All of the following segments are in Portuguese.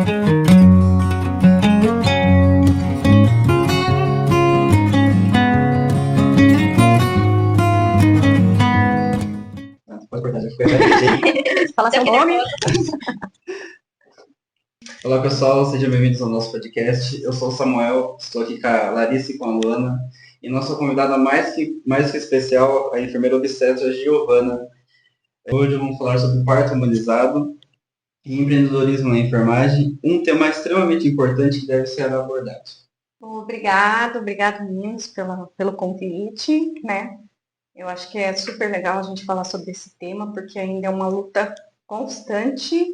Pode cortar, já ficou aí. Fala seu nome. Olá pessoal, sejam bem-vindos ao nosso podcast. Eu sou o Samuel, estou aqui com a Larissa e com a Luana. E nossa convidada mais que especial, a enfermeira obstetra Giovana. Hoje vamos falar sobre parto humanizado e empreendedorismo na enfermagem, um tema extremamente importante que deve ser abordado. Obrigado meninos pelo convite, né? Eu acho que é super legal a gente falar sobre esse tema, porque ainda é uma luta constante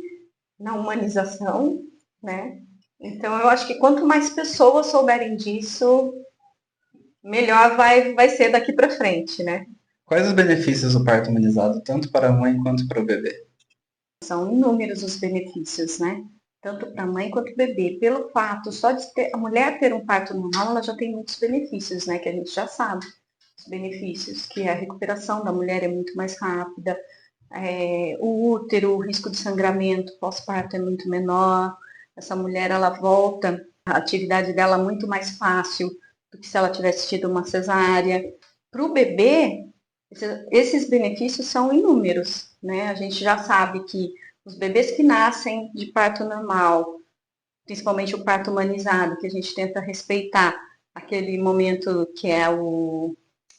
na humanização, né? Então eu acho que quanto mais pessoas souberem disso, melhor vai ser daqui para frente, né? Quais os benefícios do parto humanizado, tanto para a mãe quanto para o bebê? São inúmeros os benefícios, né? Tanto para a mãe quanto para o bebê. Pelo fato só de a mulher ter um parto normal, ela já tem muitos benefícios, né? Que a gente já sabe. Os benefícios, que a recuperação da mulher é muito mais rápida, o útero, o risco de sangramento pós-parto é muito menor, essa mulher ela volta a atividade dela muito mais fácil do que se ela tivesse tido uma cesárea. Para o bebê, esses benefícios são inúmeros, né? A gente já sabe que os bebês que nascem de parto normal, principalmente o parto humanizado, que a gente tenta respeitar aquele momento que é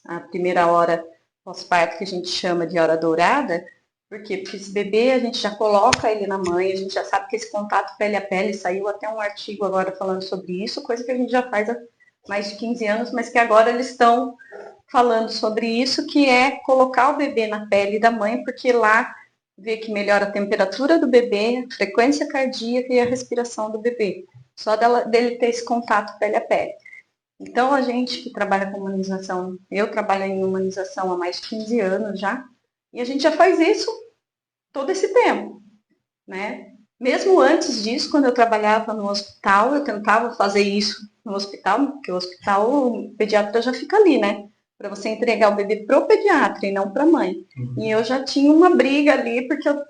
a primeira hora pós-parto, que a gente chama de hora dourada. Por quê? Porque esse bebê, a gente já coloca ele na mãe, a gente já sabe que esse contato pele a pele, saiu até um artigo agora falando sobre isso, coisa que a gente já faz há mais de 15 anos, mas que agora eles estão falando sobre isso, que é colocar o bebê na pele da mãe, porque lá vê que melhora a temperatura do bebê, a frequência cardíaca e a respiração do bebê, só dele ter esse contato pele a pele. Então, a gente que trabalha com humanização, eu trabalho em humanização há mais de 15 anos já, e a gente já faz isso todo esse tempo, né? Mesmo antes disso, quando eu trabalhava no hospital, eu tentava fazer isso no hospital, porque o hospital, o pediatra já fica ali, né? Para você entregar o bebê pro pediatra e não para a mãe. E eu já tinha uma briga ali, porque eu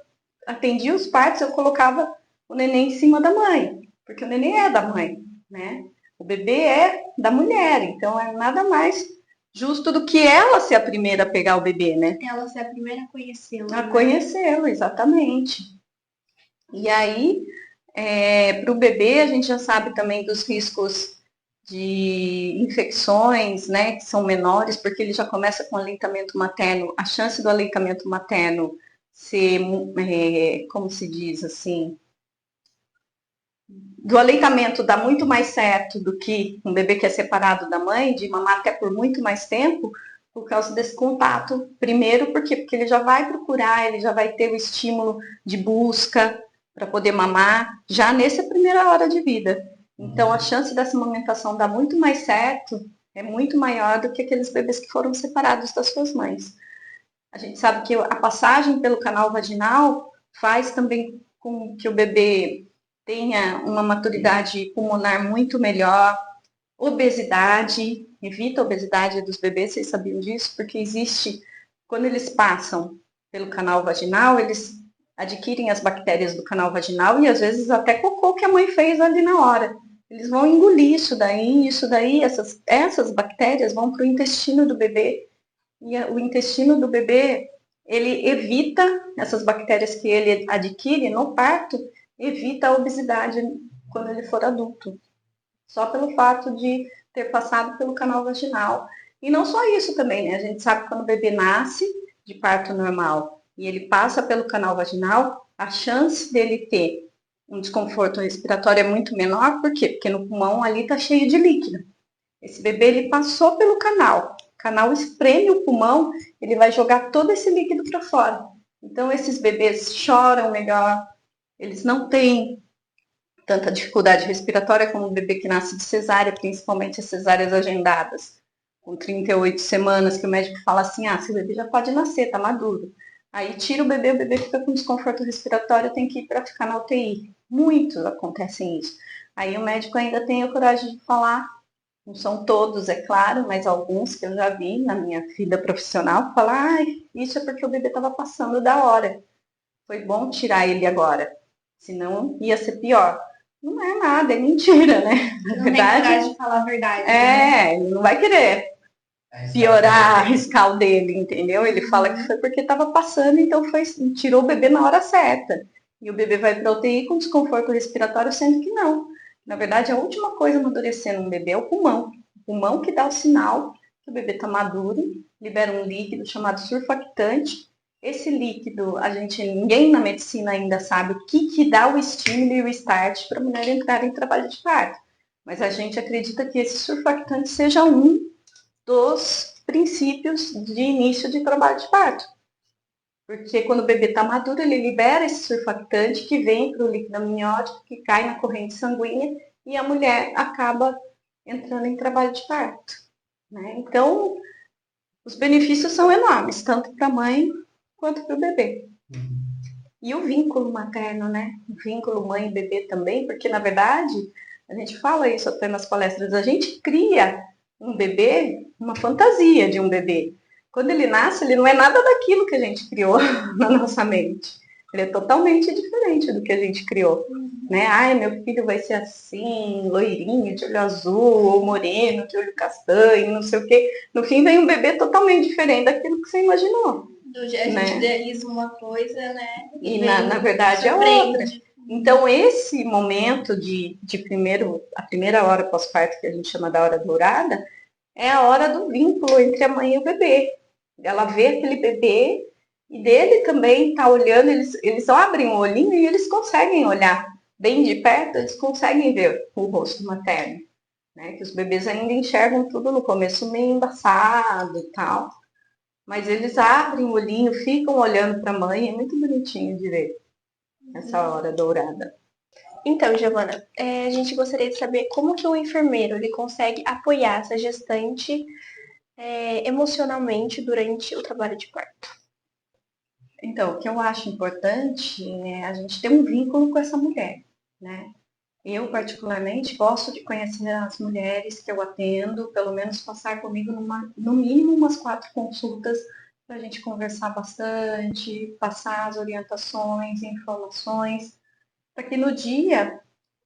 atendia os partos, eu colocava o neném em cima da mãe, porque o neném é da mãe, né? O bebê é da mulher, então é nada mais justo do que ela ser a primeira a pegar o bebê, né? Ela ser a primeira a conhecê-lo. A conhecê-lo, exatamente. E aí, para o bebê, a gente já sabe também dos riscos de infecções, né, que são menores, porque ele já começa com aleitamento materno. A chance do aleitamento materno ser, como se diz assim, do aleitamento dar muito mais certo do que um bebê que é separado da mãe, de mamar até por muito mais tempo, por causa desse contato. Primeiro, porque ele já vai procurar, ele já vai ter o estímulo de busca para poder mamar, já nessa primeira hora de vida. Então, a chance dessa amamentação dar muito mais certo é muito maior do que aqueles bebês que foram separados das suas mães. A gente sabe que a passagem pelo canal vaginal faz também com que o bebê tenha uma maturidade pulmonar muito melhor, obesidade, evita a obesidade dos bebês, vocês sabiam disso? Porque existe, quando eles passam pelo canal vaginal, eles adquirem as bactérias do canal vaginal e às vezes até cocô que a mãe fez ali na hora. Eles vão engolir isso daí, essas bactérias vão para o intestino do bebê e o intestino do bebê, ele evita essas bactérias que ele adquire no parto, evita a obesidade quando ele for adulto. Só pelo fato de ter passado pelo canal vaginal. E não só isso também, né? A gente sabe que quando o bebê nasce de parto normal e ele passa pelo canal vaginal, a chance dele ter um desconforto respiratório é muito menor. Por quê? Porque no pulmão ali está cheio de líquido. Esse bebê, ele passou pelo canal. O canal espreme o pulmão, ele vai jogar todo esse líquido para fora. Então, esses bebês choram melhor, eles não têm tanta dificuldade respiratória como o bebê que nasce de cesárea, principalmente as cesáreas agendadas, com 38 semanas, que o médico fala assim, seu bebê já pode nascer, tá maduro. Aí tira o bebê fica com desconforto respiratório, tem que ir para ficar na UTI. Muitos acontecem isso. Aí o médico ainda tem a coragem de falar, não são todos, é claro, mas alguns que eu já vi na minha vida profissional, falar, isso é porque o bebê estava passando da hora. Foi bom tirar ele agora, senão ia ser pior. Não é nada, é mentira, né? Na Não tem verdade, coragem de falar a verdade. Né? ele não vai querer piorar, arriscar o dele, entendeu? Ele fala que foi porque estava passando, então tirou o bebê na hora certa. E o bebê vai para a UTI com desconforto respiratório, sendo que não. Na verdade, a última coisa a amadurecer num bebê é o pulmão. O pulmão que dá o sinal que o bebê está maduro, libera um líquido chamado surfactante. Esse líquido, ninguém na medicina ainda sabe o que dá o estímulo e o start para a mulher entrar em trabalho de parto. Mas a gente acredita que esse surfactante seja um dos princípios de início de trabalho de parto. Porque quando o bebê está maduro, ele libera esse surfactante que vem para o líquido amniótico, que cai na corrente sanguínea e a mulher acaba entrando em trabalho de parto. Né? Então, os benefícios são enormes, tanto para a mãe quanto para o bebê. E o vínculo materno, né? O vínculo mãe e bebê também, porque na verdade, a gente fala isso até nas palestras, a gente cria um bebê, uma fantasia de um bebê. Quando ele nasce, ele não é nada daquilo que a gente criou na nossa mente. Ele é totalmente diferente do que a gente criou. Né? Ai, meu filho vai ser assim, loirinho, de olho azul, ou moreno, de olho castanho, não sei o quê. No fim, vem um bebê totalmente diferente daquilo que você imaginou. A gente idealiza uma coisa, né? E na verdade é outra. Então, esse momento a primeira hora pós-parto, que a gente chama da hora dourada, é a hora do vínculo entre a mãe e o bebê. Ela vê aquele bebê e dele também tá olhando, eles abrem o olhinho e eles conseguem olhar bem de perto, eles conseguem ver o rosto materno. Né? Que os bebês ainda enxergam tudo no começo meio embaçado e tal. Mas eles abrem o olhinho, ficam olhando para a mãe, é muito bonitinho de ver essa hora dourada. Então, Giovana, a gente gostaria de saber como que o enfermeiro ele consegue apoiar essa gestante emocionalmente durante o trabalho de parto. Então, o que eu acho importante é a gente ter um vínculo com essa mulher, né? Eu, particularmente, gosto de conhecer as mulheres que eu atendo, pelo menos passar comigo no mínimo umas 4 consultas para a gente conversar bastante, passar as orientações, informações, para que no dia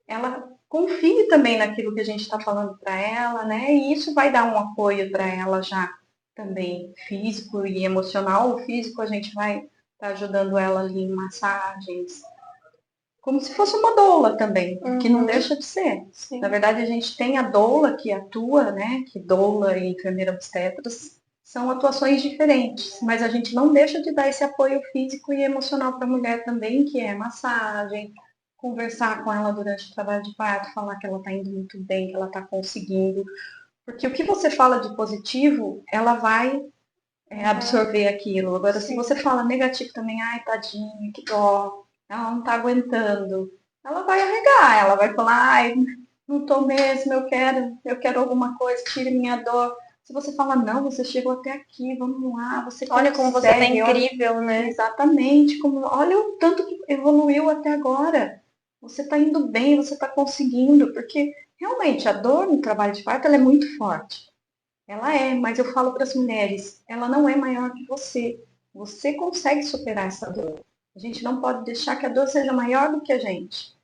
ela confie também naquilo que a gente está falando para ela, né? E isso vai dar um apoio para ela já também físico e emocional. O físico a gente vai estar ajudando ela ali em massagens, como se fosse uma doula também, que não deixa de ser. Sim. Na verdade, a gente tem a doula que atua, né? Que doula e enfermeira obstetras são atuações diferentes, mas a gente não deixa de dar esse apoio físico e emocional para a mulher também, que é massagem, conversar com ela durante o trabalho de parto, falar que ela está indo muito bem, que ela está conseguindo. Porque o que você fala de positivo, ela vai absorver aquilo. Agora, se você fala negativo também, ai, tadinha, que dó, ela não tá aguentando, ela vai arregar, ela vai falar, ai, não tô mesmo, eu quero alguma coisa, tire minha dor. Se você fala, não, você chegou até aqui, vamos lá, você olha como você tá incrível, olha, né? Exatamente, olha o tanto que evoluiu até agora. Você tá indo bem, você tá conseguindo, porque realmente a dor no trabalho de parto ela é muito forte. Ela é, mas eu falo para as mulheres, ela não é maior que você. Você consegue superar essa dor. A gente não pode deixar que a dor seja maior do que a gente,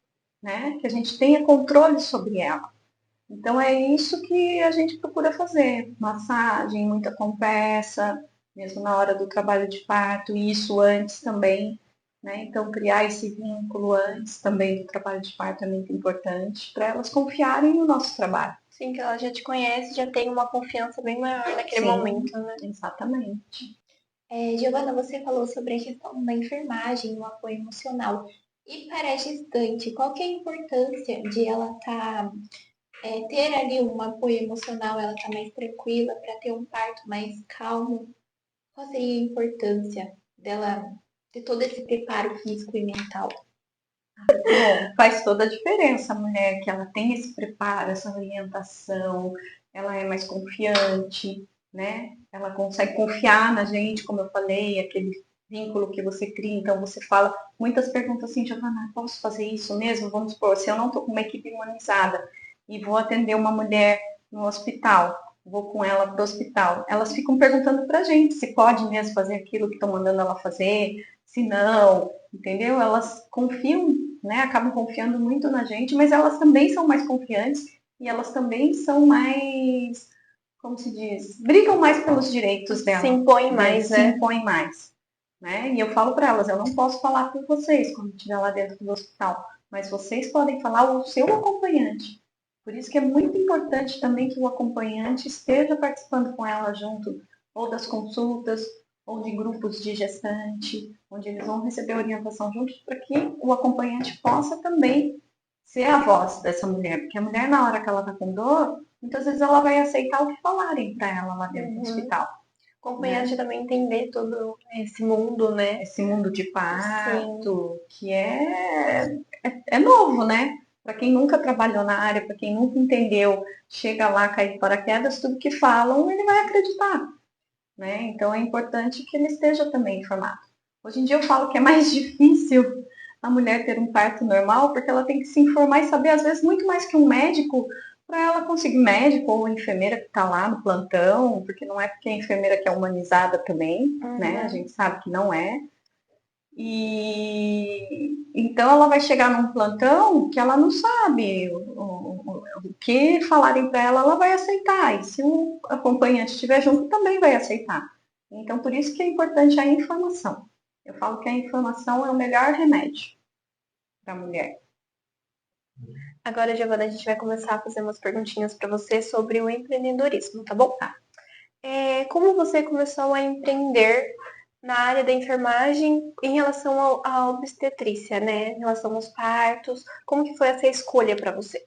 né? Que a gente tenha controle sobre ela. Então é isso que a gente procura fazer. Massagem, muita compressa, mesmo na hora do trabalho de parto, e isso antes também, né? Então criar esse vínculo antes também do trabalho de parto é muito importante para elas confiarem no nosso trabalho. Sim, que ela já te conhece, já tem uma confiança bem maior naquele momento, né? Exatamente. Giovana, você falou sobre a questão da enfermagem, o apoio emocional. E para a gestante, qual que é a importância de ela ter ali um apoio emocional, ela tá mais tranquila para ter um parto mais calmo? Qual seria a importância dela ter todo esse preparo físico e mental? Bom, faz toda a diferença a mulher que ela tem esse preparo, essa orientação, ela é mais confiante, né? Ela consegue confiar na gente, como eu falei, aquele vínculo que você cria. Então você fala muitas perguntas assim, Giovana, posso fazer isso mesmo? Vamos supor, se eu não estou com uma equipe imunizada e vou atender uma mulher no hospital, vou com ela para o hospital, elas ficam perguntando para a gente se pode mesmo fazer aquilo que estão mandando ela fazer, se não, entendeu? Elas confiam né, acabam confiando muito na gente, mas elas também são mais confiantes e elas também são mais, como se diz, brigam mais pelos direitos dela. Se impõe né? mais, Se né? impõem mais. Né? E eu falo para elas, eu não posso falar com vocês quando estiver lá dentro do hospital, mas vocês podem falar o seu acompanhante. Por isso que é muito importante também que o acompanhante esteja participando com ela junto, ou das consultas, ou de grupos de gestante, onde eles vão receber orientação juntos, para que o acompanhante possa também ser a voz dessa mulher. Porque a mulher, na hora que ela está com dor, muitas vezes ela vai aceitar o que falarem para ela lá dentro do hospital. O acompanhante também entender todo esse mundo, né? Esse mundo de parto, que é novo, né? Para quem nunca trabalhou na área, para quem nunca entendeu, chega lá, cai de paraquedas, tudo que falam, ele vai acreditar. Né? Então é importante que ele esteja também informado. Hoje em dia eu falo que é mais difícil a mulher ter um parto normal, porque ela tem que se informar e saber, às vezes, muito mais que um médico, para ela conseguir médico ou enfermeira que está lá no plantão, porque não é porque a enfermeira que é humanizada também, né? A gente sabe que não é. E então ela vai chegar num plantão que ela não sabe o que falarem para ela, ela vai aceitar. E se o acompanhante estiver junto, também vai aceitar. Então, por isso que é importante a informação. Eu falo que a informação é o melhor remédio para a mulher. Agora, Giovana, a gente vai começar a fazer umas perguntinhas para você sobre o empreendedorismo, tá bom? Como você começou a empreender na área da enfermagem em relação à obstetrícia, né? Em relação aos partos, como que foi essa escolha para você?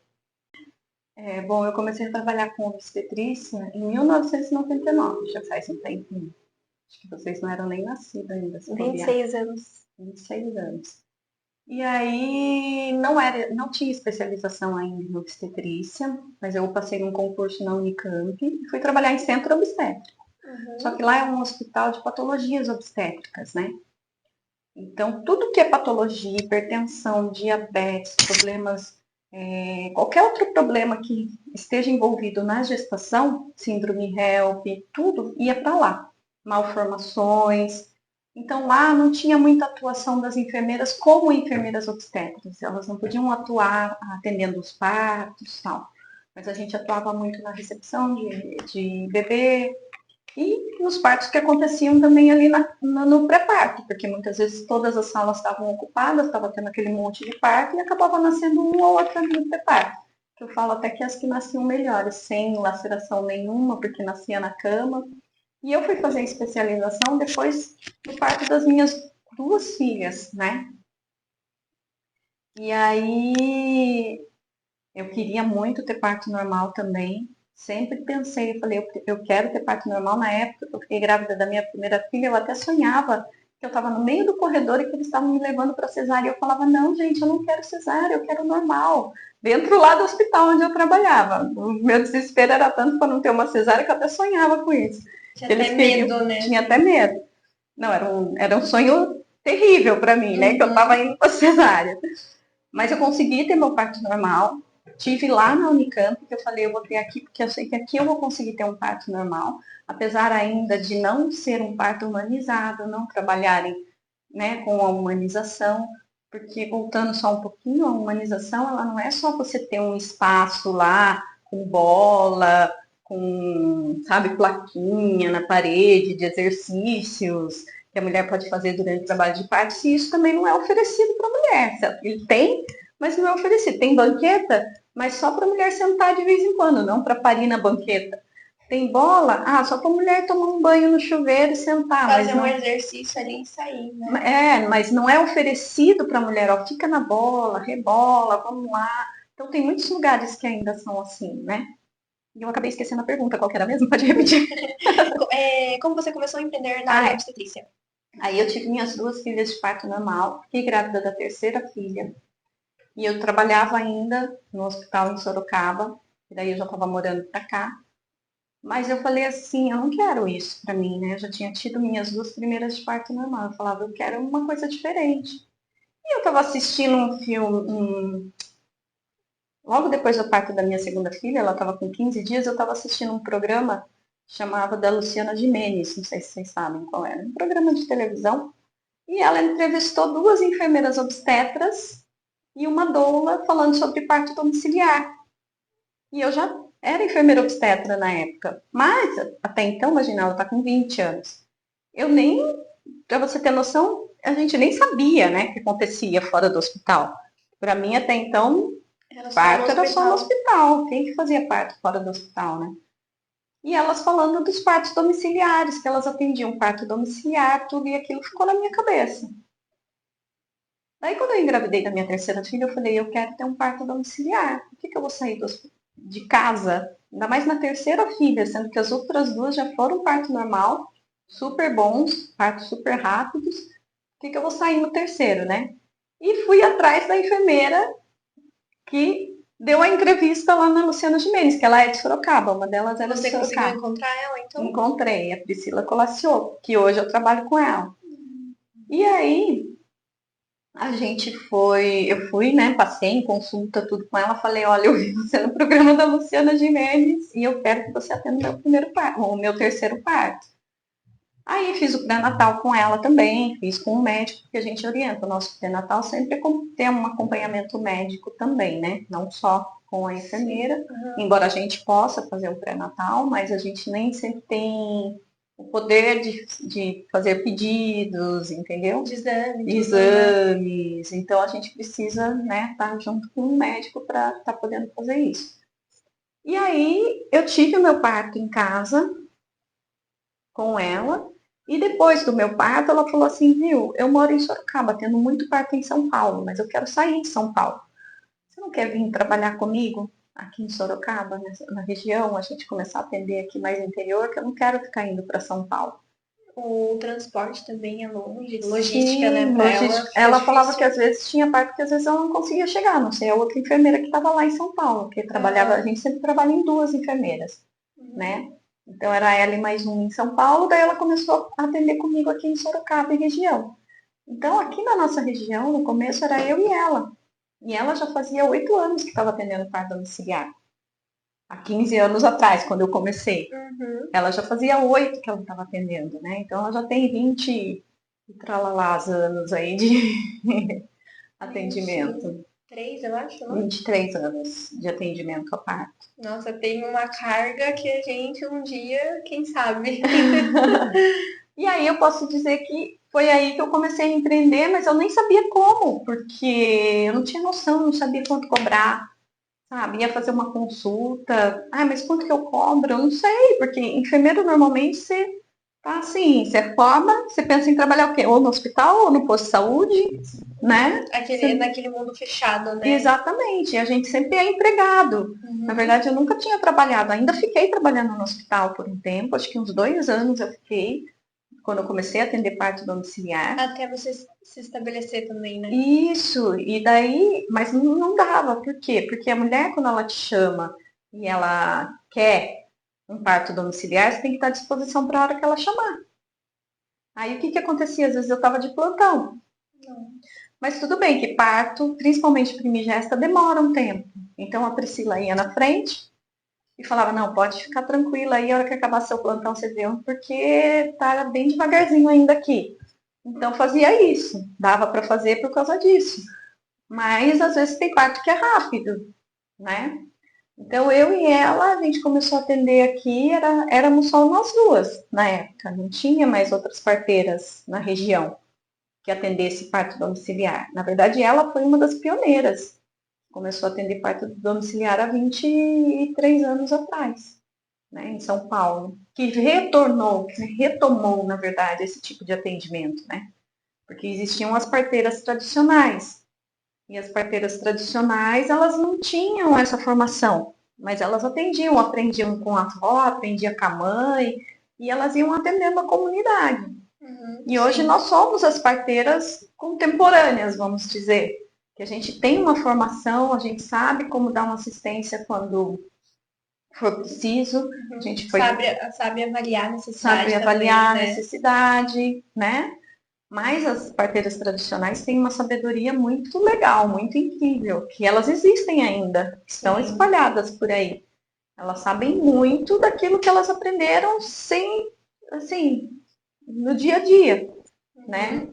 Bom, eu comecei a trabalhar com obstetrícia em 1999, já faz um tempinho. Acho que vocês não eram nem nascidos ainda. 26 anos. 26 anos. E aí não tinha especialização ainda em obstetrícia, mas eu passei num concurso na Unicamp e fui trabalhar em centro obstétrico. Só que lá é um hospital de patologias obstétricas, né? Então, tudo que é patologia, hipertensão, diabetes, problemas, qualquer outro problema que esteja envolvido na gestação, síndrome HELP, tudo ia para lá. Malformações. Então, lá não tinha muita atuação das enfermeiras como enfermeiras obstétricas. Elas não podiam atuar atendendo os partos e tal. Mas a gente atuava muito na recepção de bebê, e nos partos que aconteciam também ali no pré-parto, porque muitas vezes todas as salas estavam ocupadas, estava tendo aquele monte de parto e acabava nascendo um ou outro ali no pré-parto. Eu falo até que as que nasciam melhores, sem laceração nenhuma, porque nascia na cama. E eu fui fazer especialização depois do parto das minhas 2 filhas, né? E aí eu queria muito ter parto normal também. Sempre pensei, eu falei, eu quero ter parto normal. Na época que eu fiquei grávida da minha primeira filha, eu até sonhava que eu estava no meio do corredor e que eles estavam me levando para cesárea. E eu falava, não, gente, eu não quero cesárea, eu quero normal. Dentro lá do hospital onde eu trabalhava. O meu desespero era tanto para não ter uma cesárea que eu até sonhava com isso. Tinha até medo, né? Tinha até medo. Não, era um sonho terrível para mim, né? Que eu estava indo para cesárea. Mas eu consegui ter meu parto normal. Tive lá na Unicamp, que eu falei, eu vou ter aqui, porque eu sei que aqui eu vou conseguir ter um parto normal, apesar ainda de não ser um parto humanizado, não trabalharem, né, com a humanização, porque voltando só um pouquinho, a humanização, ela não é só você ter um espaço lá com bola, com, sabe, plaquinha na parede de exercícios que a mulher pode fazer durante o trabalho de parto, se isso também não é oferecido para a mulher. Certo? Ele tem, mas não é oferecido. Tem banqueta, mas só para a mulher sentar de vez em quando, não para parir na banqueta. Tem bola, só para a mulher tomar um banho no chuveiro e sentar. Fazer mas não... um exercício ali e sair, né? Mas não é oferecido para a mulher, ó, fica na bola, rebola, vamos lá. Então tem muitos lugares que ainda são assim, né? E eu acabei esquecendo a pergunta, qual que era mesmo? Pode repetir. Como você começou a empreender na área obstetrícia? Aí eu tive minhas 2 filhas de parto normal, fiquei grávida da terceira filha. E eu trabalhava ainda no hospital em Sorocaba, e daí eu já estava morando para cá. Mas eu falei assim, eu não quero isso para mim, né? Eu já tinha tido minhas 2 primeiras de parto normal. Eu falava, eu quero uma coisa diferente. E eu estava assistindo um filme, logo depois do parto da minha segunda filha, ela estava com 15 dias, eu estava assistindo um programa chamado da Luciana Gimenez, não sei se vocês sabem qual era, um programa de televisão. E ela entrevistou 2 enfermeiras obstetras e uma doula falando sobre parto domiciliar. E eu já era enfermeira obstetra na época, mas até então, imagina, ela está com 20 anos. Eu nem, para você ter noção, a gente nem sabia, né, o que acontecia fora do hospital. Para mim, até então, parto era só no hospital. Quem que fazia parto fora do hospital, né? E elas falando dos partos domiciliares, que elas atendiam parto domiciliar, tudo, e aquilo ficou na minha cabeça. Daí, quando eu engravidei da minha terceira filha, eu falei, eu quero ter um parto domiciliar. Por que eu vou sair de casa? Ainda mais na terceira filha, sendo que as outras duas já foram parto normal, super bons, partos super rápidos. Por que eu vou sair no terceiro, né? E fui atrás da enfermeira que deu a entrevista lá na Luciana Gimenez, que ela é de Sorocaba, uma delas era de Sorocaba. Você conseguiu encontrar ela, então? Encontrei, a Priscila Colaciolo, que hoje eu trabalho com ela. E aí, eu fui, né, passei em consulta, tudo com ela, falei, olha, eu vi você no programa da Luciana Gimenez e eu quero que você atenda o meu terceiro parto. Aí fiz o pré-natal com ela também, fiz com o médico, porque a gente orienta o nosso pré-natal sempre ter um acompanhamento médico também, né? Não só com a enfermeira, embora a gente possa fazer o pré-natal, mas a gente nem sempre tem o poder de fazer pedidos, entendeu? De exames. Exames. Então a gente precisa, né, estar junto com o médico para estar podendo fazer isso. E aí eu tive o meu parto em casa com ela. E depois do meu parto, ela falou assim, viu, eu moro em Sorocaba, tendo muito parto em São Paulo, mas eu quero sair de São Paulo. Você não quer vir trabalhar comigo aqui em Sorocaba, na região, a gente começar a atender aqui mais no interior, que eu não quero ficar indo para São Paulo. O transporte também é longe, logística, né, pra logística. Ela falava que às vezes tinha parto que às vezes ela não conseguia chegar, não sei, a outra enfermeira que estava lá em São Paulo, que trabalhava, a gente sempre trabalha em duas enfermeiras, né? Então era ela e mais um em São Paulo, daí ela começou a atender comigo aqui em Sorocaba e região. Então aqui na nossa região, no começo era eu e ela. E ela já fazia 8 anos que estava atendendo parto domiciliar. Há 15 anos atrás, quando eu comecei. Ela já fazia 8 que ela estava atendendo, né? Então ela já tem 20 e tralalás anos aí de atendimento. 23, eu acho, não? 23 anos de atendimento a parto. Nossa, tem uma carga que a gente um dia, quem sabe. E aí eu posso dizer que foi aí que eu comecei a empreender, mas eu nem sabia como, porque eu não tinha noção, não sabia quanto cobrar, sabe? Ia fazer uma consulta, mas quanto que eu cobro? Eu não sei, porque enfermeiro normalmente você tá assim, você forma, você pensa em trabalhar o quê? Ou no hospital, ou no posto de saúde, né? Naquele mundo fechado, né? Exatamente, a gente sempre é empregado. Na verdade, eu nunca tinha trabalhado, ainda fiquei trabalhando no hospital por um tempo, acho que uns 2 anos eu fiquei, quando eu comecei a atender parto domiciliar. Até você se estabelecer também, né? Isso, e daí, mas não dava, por quê? Porque a mulher, quando ela te chama e ela quer um parto domiciliar, você tem que estar à disposição para a hora que ela chamar. Aí o que acontecia? Às vezes eu estava de plantão. Mas tudo bem que parto, principalmente primigesta, demora um tempo. Então a Priscila ia na frente e falava, não, pode ficar tranquila aí, a hora que acabar seu plantão você vê, porque tá bem devagarzinho ainda aqui. Então fazia isso, dava para fazer por causa disso. Mas às vezes tem parto que é rápido, né? Então eu e ela, a gente começou a atender aqui, éramos só nós duas na época, não tinha mais outras parteiras na região que atendesse parto domiciliar. Na verdade, ela foi uma das pioneiras. Começou a atender parto domiciliar há 23 anos atrás, né, em São Paulo, que retomou, na verdade, esse tipo de atendimento, né? Porque existiam as parteiras tradicionais. E as parteiras tradicionais, elas não tinham essa formação, mas elas aprendiam com a avó, aprendiam com a mãe, e elas iam atendendo a comunidade. E hoje nós somos as parteiras contemporâneas, vamos dizer. Que a gente tem uma formação, a gente sabe como dar uma assistência quando for preciso. A gente sabe avaliar a necessidade. Sabe avaliar também, a necessidade, né? Mas as parteiras tradicionais têm uma sabedoria muito legal, muito incrível, que elas existem ainda, estão espalhadas por aí. Elas sabem muito daquilo que elas aprenderam no dia a dia, né?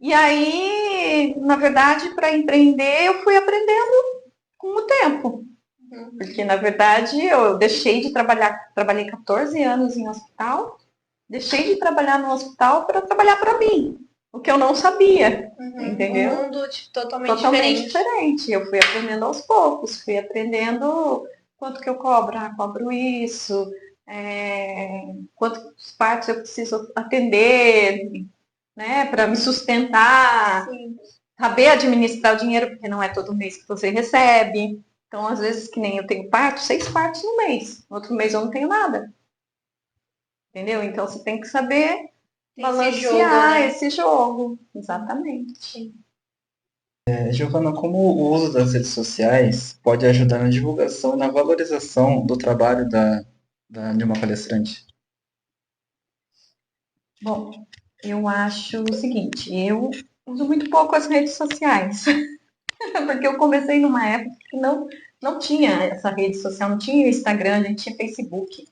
E aí, na verdade, para empreender, eu fui aprendendo com o tempo. Porque, na verdade, eu deixei de trabalhar, trabalhei 14 anos em hospital, deixei de trabalhar no hospital para trabalhar para mim, o que eu não sabia, entendeu? Um mundo totalmente Totalmente diferente. diferente. Eu fui aprendendo aos poucos, fui aprendendo quanto que eu cobro, cobro isso, quantos partos eu preciso atender, né, para me sustentar, Sim. saber administrar o dinheiro, porque não é todo mês que você recebe. Então, às vezes, que nem eu tenho parto, 6 partos no mês. No outro mês eu não tenho nada. Entendeu? Então, você tem que saber balancear esse jogo. Exatamente. Giovana, como o uso das redes sociais pode ajudar na divulgação e na valorização do trabalho de uma palestrante? Bom, eu acho o seguinte, eu uso muito pouco as redes sociais. Porque eu comecei numa época que não tinha essa rede social, não tinha Instagram, a gente tinha Facebook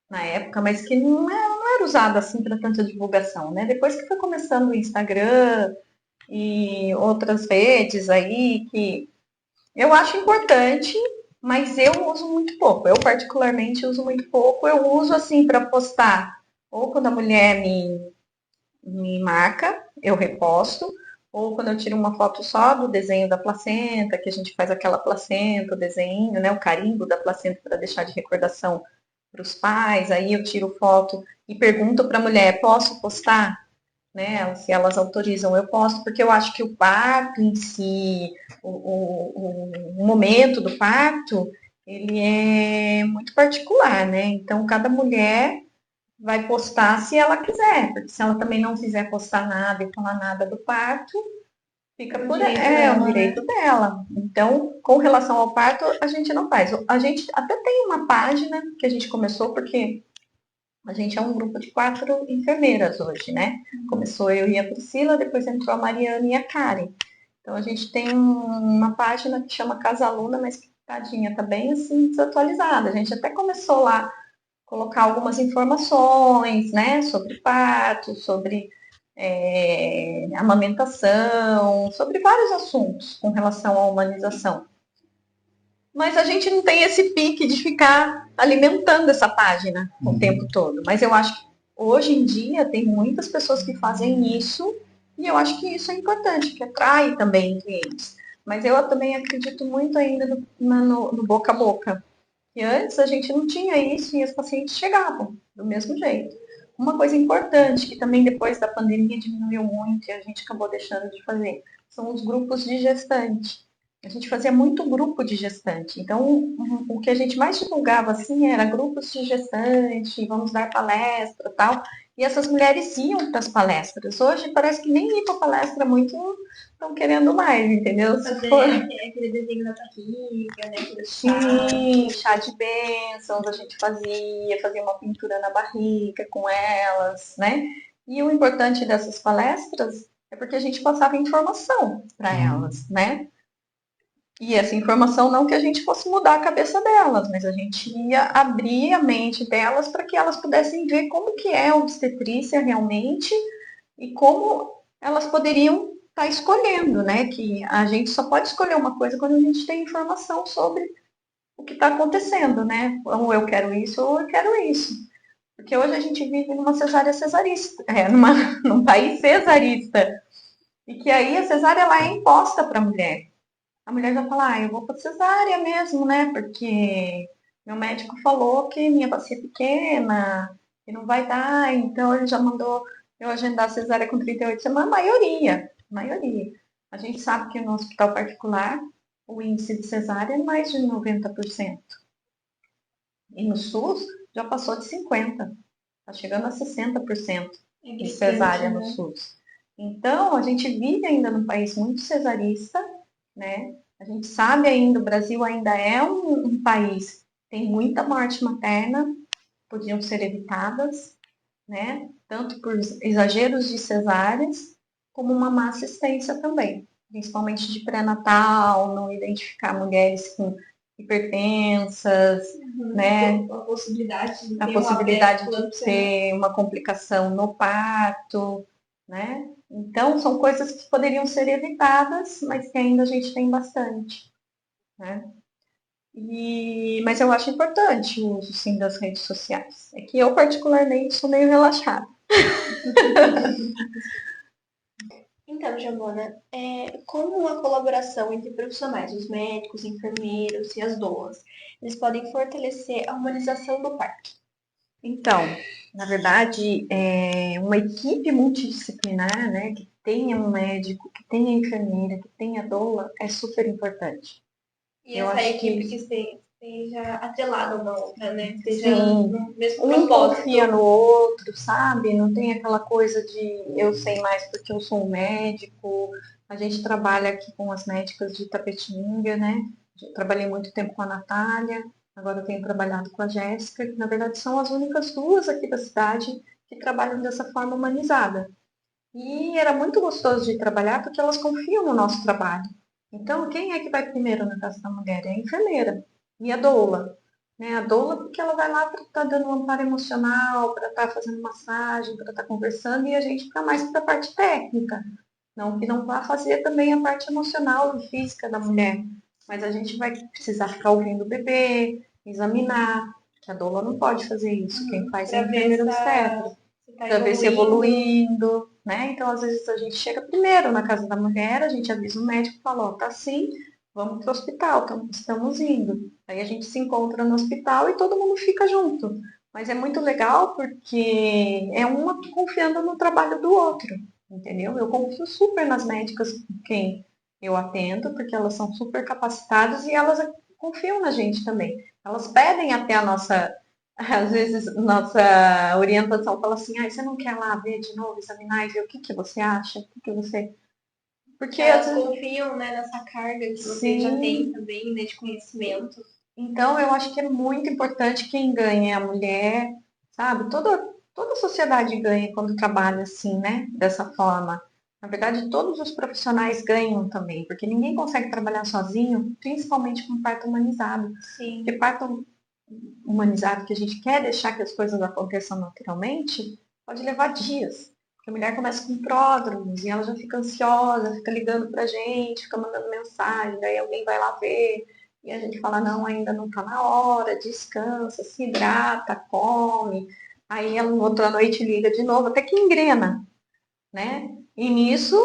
na época, mas que não era usado assim para tanta divulgação, né? Depois que foi começando o Instagram e outras redes aí que eu acho importante, mas eu uso muito pouco. Eu particularmente uso muito pouco. Eu uso assim para postar, ou quando a mulher me marca, eu reposto, ou quando eu tiro uma foto só do desenho da placenta, que a gente faz aquela placenta, o desenho, né, o carimbo da placenta para deixar de recordação para os pais, aí eu tiro foto e pergunto para a mulher, posso postar? Né, se elas autorizam, eu posto, porque eu acho que o parto em si, o momento do parto, ele é muito particular, né? Então, cada mulher vai postar se ela quiser, porque se ela também não quiser postar nada e falar nada do parto, fica por o direito dela. Então, com relação ao parto, a gente não faz. A gente até tem uma página que a gente começou porque a gente é um grupo de 4 enfermeiras hoje, né? Começou eu e a Priscila, depois entrou a Mariana e a Karen. Então a gente tem uma página que chama Casa Aluna, mas que tadinha, tá bem assim desatualizada. A gente até começou lá colocar algumas informações, né, sobre parto, sobre amamentação, sobre vários assuntos com relação à humanização. Mas a gente não tem esse pique de ficar alimentando essa página o tempo todo. Mas eu acho que hoje em dia tem muitas pessoas que fazem isso e eu acho que isso é importante, que atrai também clientes. Mas eu também acredito muito ainda no boca a boca. E antes a gente não tinha isso e os pacientes chegavam do mesmo jeito. Uma coisa importante, que também depois da pandemia diminuiu muito e a gente acabou deixando de fazer, são os grupos de gestante. A gente fazia muito grupo de gestante. Então, o que a gente mais divulgava assim era grupos de gestante, vamos dar palestra, tal. E essas mulheres iam para as palestras. Hoje parece que nem ir para palestra muito estão querendo mais, entendeu? Fazer aquele desenho da barriga, né? Sim, chá de bênçãos a gente fazia uma pintura na barriga com elas, né? E o importante dessas palestras é porque a gente passava informação para elas, né? E essa informação não que a gente fosse mudar a cabeça delas, mas a gente ia abrir a mente delas para que elas pudessem ver como que é a obstetrícia realmente e como elas poderiam estar escolhendo, né? Que a gente só pode escolher uma coisa quando a gente tem informação sobre o que está acontecendo, né? Ou eu quero isso ou eu quero isso. Porque hoje a gente vive numa cesárea cesarista, num país cesarista. E que aí a cesárea ela é imposta para a mulher. A mulher já fala, eu vou para cesárea mesmo, né? Porque meu médico falou que minha bacia é pequena, que não vai dar, então ele já mandou eu agendar a cesárea com 38 semanas, maioria. A gente sabe que no hospital particular o índice de cesárea é mais de 90%. E no SUS já passou de 50%. Está chegando a 60% de cesárea no SUS. Então, a gente vive ainda num país muito cesarista, né? A gente sabe ainda, o Brasil ainda é um país que tem muita morte materna, podiam ser evitadas, né? Tanto por exageros de cesáreas, como uma má assistência também, principalmente de pré-natal, não identificar mulheres com hipertensas, né? A possibilidade de ter uma complicação no parto, né? Então, são coisas que poderiam ser evitadas, mas que ainda a gente tem bastante, né? Mas eu acho importante o uso, sim, das redes sociais. É que eu, particularmente, sou meio relaxada. Então, Giovana, como a colaboração entre profissionais, os médicos, enfermeiros e as doulas, eles podem fortalecer a humanização do parto? Então, na verdade, uma equipe multidisciplinar, né, que tenha um médico, que tenha enfermeira, que tenha doula, é super importante. E Eu essa acho equipe que que esteja atrelada uma à outra, né? Esteja sim, no mesmo um confia propósito. no outro, sabe? Não tem aquela coisa de eu sei mais porque eu sou um médico. A gente trabalha aqui com as médicas de Tapetininga, né? Eu trabalhei muito tempo com a Natália, agora eu tenho trabalhado com a Jéssica, que na verdade são as únicas duas aqui da cidade que trabalham dessa forma humanizada. E era muito gostoso de trabalhar porque elas confiam no nosso trabalho. Então, quem é que vai primeiro na casa da mulher? É a enfermeira e a doula. Né? A doula porque ela vai lá para estar dando um amparo emocional, para estar fazendo massagem, para estar conversando, e a gente fica mais para a parte técnica. Não que não vá fazer também a parte emocional e física da mulher. Mas a gente vai precisar ficar ouvindo o bebê, examinar, que a doula não pode fazer isso. Quem faz é a Para ver enfermeira obstetra se está para ver se evoluindo. evoluindo, né? Então, às vezes, a gente chega primeiro na casa da mulher, a gente avisa o médico e fala, ó, tá assim, vamos para o hospital, então, estamos indo. Aí a gente se encontra no hospital e todo mundo fica junto. Mas é muito legal porque é uma confiando no trabalho do outro, entendeu? Eu confio super nas médicas com quem eu atendo, porque elas são super capacitadas e elas confiam na gente também. Elas pedem até a nossa às vezes, nossa orientação fala assim, ah, você não quer lá ver de novo, examinar e ver o que que você acha? O que que você... Que Porque, às elas vezes, confiam, né, nessa carga que você já tem sim. também, né, de conhecimento. Então, eu acho que é muito importante quem ganha é a mulher, sabe? Toda a sociedade ganha quando trabalha assim, né? Dessa forma. Na verdade, todos os profissionais ganham também, porque ninguém consegue trabalhar sozinho, principalmente com parto humanizado. Sim. Porque parto humanizado, que a gente quer deixar que as coisas aconteçam naturalmente, pode levar dias. Porque a mulher começa com pródromos e ela já fica ansiosa, fica ligando pra gente, fica mandando mensagem, daí alguém vai lá ver e a gente fala, não, ainda não tá na hora, descansa, se hidrata, come. Aí ela outra noite liga de novo, até que engrena, né? E nisso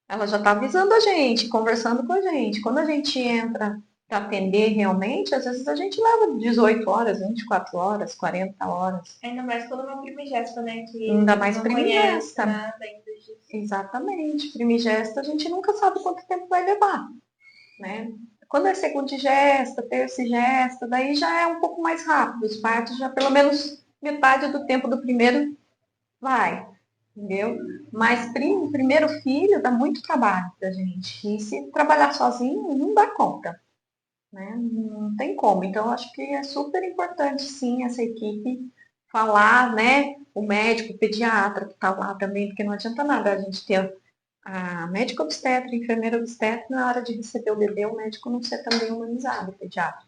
ela já está avisando a gente, conversando com a gente. Quando a gente entra para atender realmente, às vezes a gente leva 18 horas, 24 horas, 40 horas. Ainda mais quando é uma primigesta, né? Que Ainda mais não conhece primigesta. nada ainda disso. Exatamente. Primigesta a gente nunca sabe quanto tempo vai levar, né? Quando é segundigesta, tercigesta, daí já é um pouco mais rápido. Os partos já pelo menos metade do tempo do primeiro vai, entendeu? Mas primeiro filho dá muito trabalho pra gente. E se trabalhar sozinho, não dá conta, né? Não tem como. Então, eu acho que é super importante, sim, essa equipe falar, né? O médico, o pediatra que tá lá também, porque não adianta nada a gente ter a médica obstetra, a enfermeira obstetra, na hora de receber o bebê, o médico não ser também humanizado, o pediatra.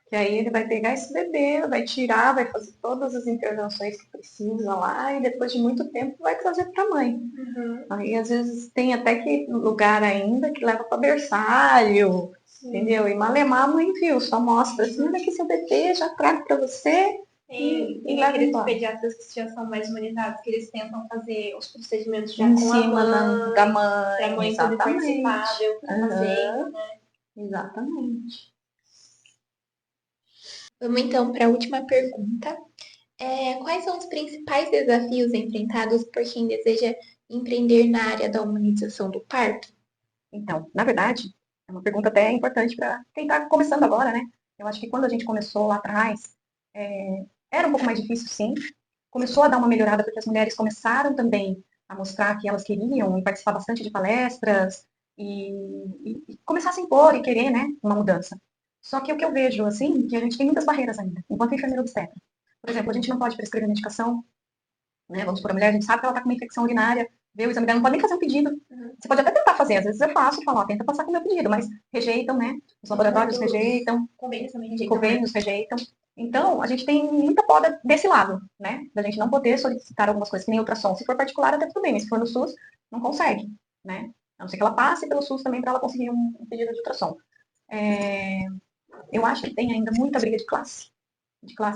Que aí ele vai pegar esse bebê, vai tirar, vai fazer todas as intervenções que precisa lá e depois de muito tempo vai trazer para a mãe. Uhum. Aí às vezes tem até que lugar ainda que leva para berçário, entendeu? E malemar a mãe viu, só mostra assim, olha aqui seu bebê, já trago para você e leva aqueles embora. pediatras que já são mais humanizados, que eles tentam fazer os procedimentos já Em com a cima mãe, da mãe, para a mãe poder participar, ver o que tá fazendo, né? Exatamente. Vamos então para a última pergunta. Quais são os principais desafios enfrentados por quem deseja empreender na área da humanização do parto? Então, na verdade, é uma pergunta até importante para quem está começando agora, né? Eu acho que quando a gente começou lá atrás, era um pouco mais difícil, sim. Começou a dar uma melhorada porque as mulheres começaram também a mostrar que elas queriam e participar bastante de palestras e começar a se impor e querer, né, uma mudança. Só que o que eu vejo, assim, que a gente tem muitas barreiras ainda, enquanto enfermeira obstetra. Por exemplo, a gente não pode prescrever medicação, né? Vamos supor, a mulher, a gente sabe que ela está com uma infecção urinária, vê o exame dela, não pode nem fazer um pedido. Você pode até tentar fazer, às vezes eu faço, falo, ó, tenta passar com o meu pedido, mas rejeitam, né? Os laboratórios rejeitam, Convênios também rejeitam. convênios rejeitam. Então, a gente tem muita poda desse lado, né? Da gente não poder solicitar algumas coisas, que nem ultrassom. Se for particular, até tudo bem, mas se for no SUS, não consegue, né? A não ser que ela passe pelo SUS também para ela conseguir um pedido de ultrassom. Eu acho que tem ainda muita briga de classe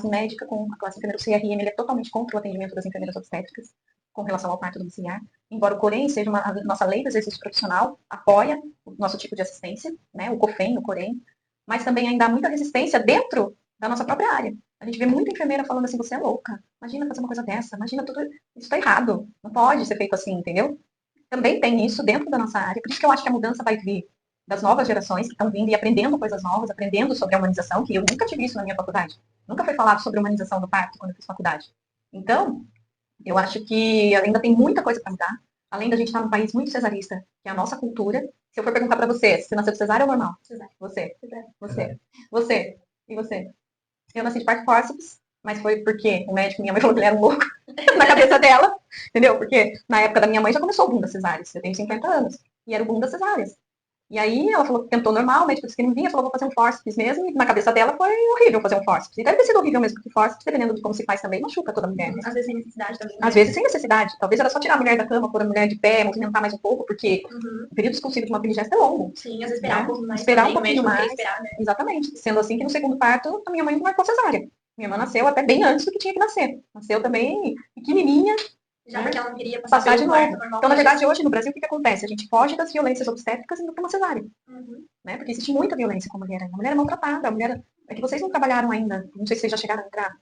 médica com a classe enfermeira. O CRM ele é totalmente contra o atendimento das enfermeiras obstétricas com relação ao parto domiciliar. Embora o COREM seja a nossa lei do exercício profissional, apoia o nosso tipo de assistência, né? O COFEM, o COREM, mas também ainda há muita resistência dentro da nossa própria área. A gente vê muita enfermeira falando assim, você é louca, imagina fazer uma coisa dessa, imagina tudo, isso está errado, não pode ser feito assim, entendeu? Também tem isso dentro da nossa área, por isso que eu acho que a mudança vai vir das novas gerações que estão vindo e aprendendo coisas novas, aprendendo sobre a humanização, que eu nunca tive isso na minha faculdade. Nunca foi falado sobre a humanização do parto quando eu fiz faculdade. Então, eu acho que ainda tem muita coisa para mudar, além da gente estar num país muito cesarista, que é a nossa cultura. Se eu for perguntar para você, você nasceu de cesárea ou normal? Cesárea. Você. E você? Eu nasci de parto fórceps, mas foi porque o médico, minha mãe falou que ele era um louco na cabeça dela, entendeu? Porque na época da minha mãe já começou o boom das cesáreas. Eu tenho 50 anos. E era o boom das cesáreas. E aí ela falou que tentou normal, o médico disse que não vinha, falou, vou fazer um fórceps mesmo, e na cabeça dela foi horrível fazer um fórceps. E deve ter sido horrível mesmo, porque fórceps, dependendo de como se faz também, machuca toda mulher. Às vezes sem necessidade também. Às vezes sem necessidade. Talvez era só tirar a mulher da cama, pôr a mulher de pé, movimentar mais um pouco, porque o período exclusivo de uma pigesta é longo. Sim, às vezes esperar um pouquinho mais. Esperar um pouquinho mais. Esperar, né? Exatamente. Sendo assim que no segundo parto, a minha mãe não marcou cesárea. Minha irmã nasceu até bem antes do que tinha que nascer. Nasceu também pequenininha. Já porque ela não queria passar de novo. Normal, então, na verdade, hoje no Brasil, o que acontece? A gente foge das violências obstétricas indo para uma cesárea. Né? Porque existe muita violência com a mulher. A mulher é maltratada. A mulher... É que vocês não trabalharam ainda. Não sei se vocês já chegaram a entrar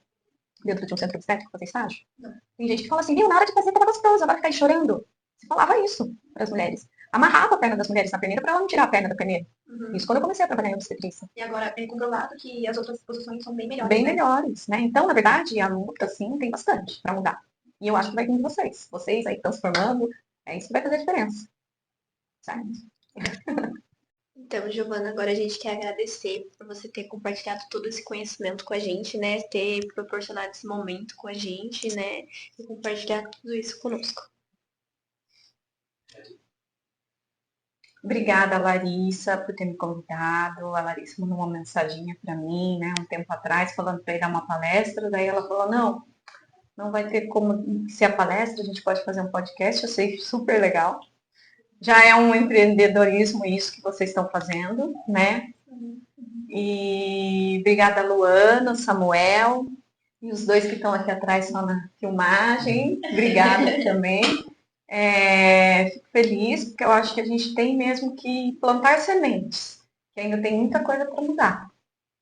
dentro de um centro obstétrico, fazer estágio. Não. Tem gente que fala assim, viu, na hora de fazer tava gostoso, vai ficar aí chorando. Você falava isso para as mulheres. Amarrava a perna das mulheres na perneira para ela não tirar a perna da perneira. Isso quando eu comecei a trabalhar em obstetrícia. E agora é comprovado que as outras posições são bem melhores. Bem melhores, né? Então, na verdade, a luta, sim, tem bastante para mudar. E eu acho que vai vir de vocês. Vocês aí transformando, é isso que vai fazer a diferença. Certo? Então, Giovana, agora a gente quer agradecer por você ter compartilhado todo esse conhecimento com a gente, né? Ter proporcionado esse momento com a gente, né? E compartilhar tudo isso conosco. Obrigada, Larissa, por ter me convidado. A Larissa mandou uma mensaginha para mim, né, um tempo atrás, falando para ir dar uma palestra. Daí ela falou, não vai ter como ser a palestra, a gente pode fazer um podcast. Eu sei, super legal. Já é um empreendedorismo isso que vocês estão fazendo, né? E obrigada, Luana, Samuel, e os dois que estão aqui atrás só na filmagem. Obrigada também. Fico feliz, porque eu acho que a gente tem mesmo que plantar sementes, que ainda tem muita coisa para mudar.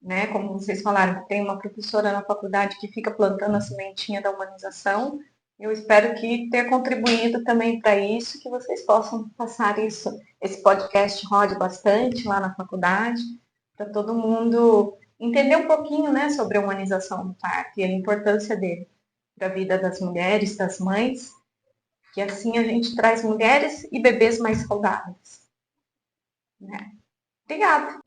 Né? Como vocês falaram, tem uma professora na faculdade que fica plantando a sementinha da humanização. Eu espero que ter contribuído também para isso, que vocês possam passar isso, esse podcast rode bastante lá na faculdade, para todo mundo entender um pouquinho, né, sobre a humanização do parto e a importância dele para a vida das mulheres, das mães, que assim a gente traz mulheres e bebês mais saudáveis. Né? Obrigada!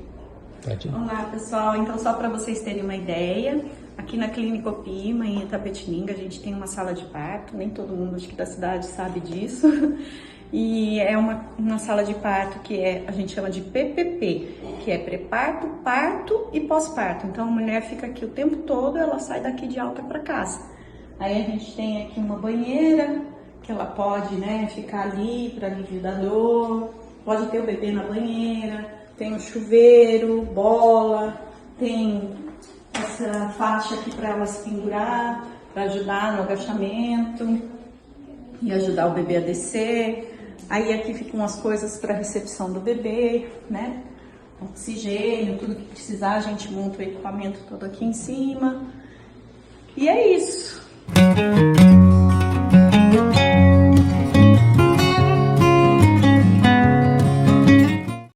Olá, pessoal. Então, só para vocês terem uma ideia, aqui na Clínica Opima, em Itapetininga, a gente tem uma sala de parto. Nem todo mundo acho que da cidade sabe disso. E é uma sala de parto que a gente chama de PPP, que é pré-parto, parto e pós-parto. Então, a mulher fica aqui o tempo todo, ela sai daqui de alta para casa. Aí a gente tem aqui uma banheira, que ela pode, né, ficar ali para alívio da dor, pode ter o bebê na banheira. Tem um chuveiro, bola, tem essa faixa aqui para ela se pendurar, para ajudar no agachamento e ajudar o bebê a descer. Aí aqui ficam as coisas para recepção do bebê, né? Oxigênio, tudo que precisar, a gente monta o equipamento todo aqui em cima. E é isso.